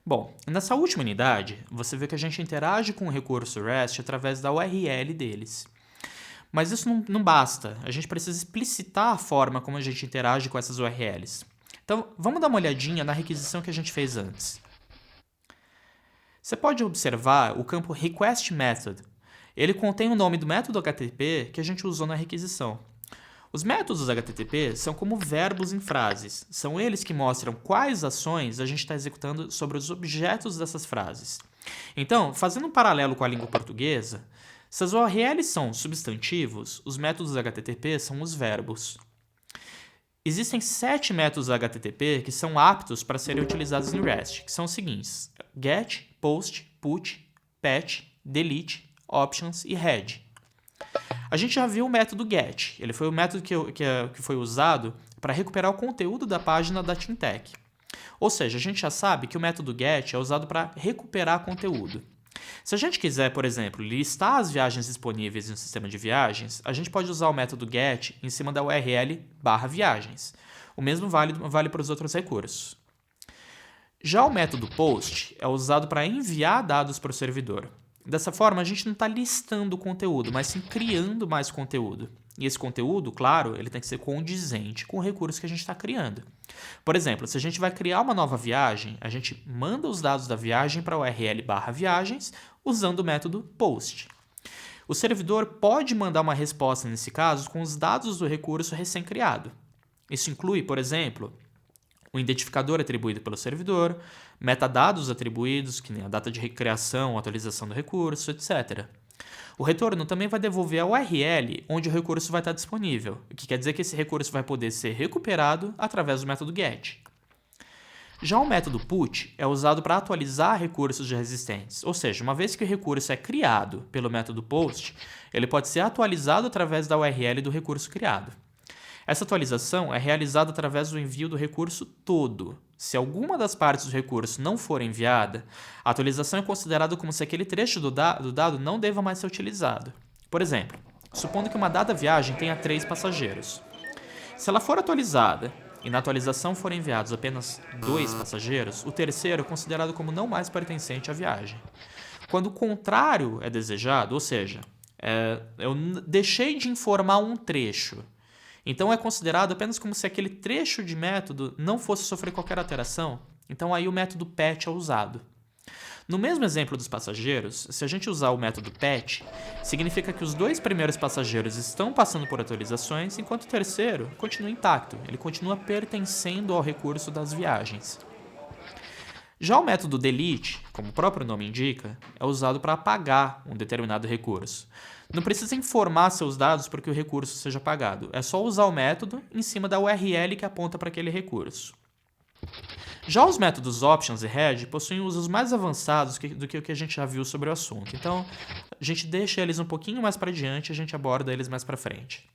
Bom, nessa última unidade, você vê que a gente interage com o recurso REST através da URL deles. Mas isso não basta, a gente precisa explicitar a forma como a gente interage com essas URLs. Então, vamos dar uma olhadinha na requisição que a gente fez antes. Você pode observar o campo requestMethod. Ele contém o nome do método HTTP que a gente usou na requisição. Os métodos HTTP são como verbos em frases. São eles que mostram quais ações a gente está executando sobre os objetos dessas frases. Então, fazendo um paralelo com a língua portuguesa, se as URLs são substantivos, os métodos HTTP são os verbos. Existem 7 métodos HTTP que são aptos para serem utilizados em REST, que são os seguintes: GET, POST, PUT, PATCH, DELETE, OPTIONS e HEAD. A gente já viu o método GET. Ele foi o método que foi usado para recuperar o conteúdo da página da TeamTech. Ou seja, a gente já sabe que o método GET é usado para recuperar conteúdo. Se a gente quiser, por exemplo, listar as viagens disponíveis no sistema de viagens, a gente pode usar o método GET em cima da URL /viagens. O mesmo vale para os outros recursos. Já o método POST é usado para enviar dados para o servidor. Dessa forma, a gente não está listando o conteúdo, mas sim criando mais conteúdo. E esse conteúdo, claro, ele tem que ser condizente com o recurso que a gente está criando. Por exemplo, se a gente vai criar uma nova viagem, a gente manda os dados da viagem para a URL /viagens usando o método POST. O servidor pode mandar uma resposta nesse caso com os dados do recurso recém-criado. Isso inclui, por exemplo, o identificador atribuído pelo servidor, metadados atribuídos, que nem a data de recriação, atualização do recurso, etc. O retorno também vai devolver a URL onde o recurso vai estar disponível, o que quer dizer que esse recurso vai poder ser recuperado através do método GET. Já o método PUT é usado para atualizar recursos já existentes, ou seja, uma vez que o recurso é criado pelo método POST, ele pode ser atualizado através da URL do recurso criado. Essa atualização é realizada através do envio do recurso todo. Se alguma das partes do recurso não for enviada, a atualização é considerada como se aquele trecho do dado não deva mais ser utilizado. Por exemplo, supondo que uma dada viagem tenha 3 passageiros. Se ela for atualizada e na atualização forem enviados apenas 2 passageiros, o terceiro é considerado como não mais pertencente à viagem. Quando o contrário é desejado, ou seja, eu deixei de informar um trecho, então é considerado apenas como se aquele trecho de método não fosse sofrer qualquer alteração, então aí o método PATCH é usado. No mesmo exemplo dos passageiros, se a gente usar o método PATCH, significa que os 2 primeiros passageiros estão passando por atualizações, enquanto o terceiro continua intacto, ele continua pertencendo ao recurso das viagens. Já o método delete, como o próprio nome indica, é usado para apagar um determinado recurso. Não precisa informar seus dados para que o recurso seja apagado, é só usar o método em cima da URL que aponta para aquele recurso. Já os métodos options e head possuem usos mais avançados do que o que a gente já viu sobre o assunto, então a gente deixa eles um pouquinho mais para diante e a gente aborda eles mais para frente.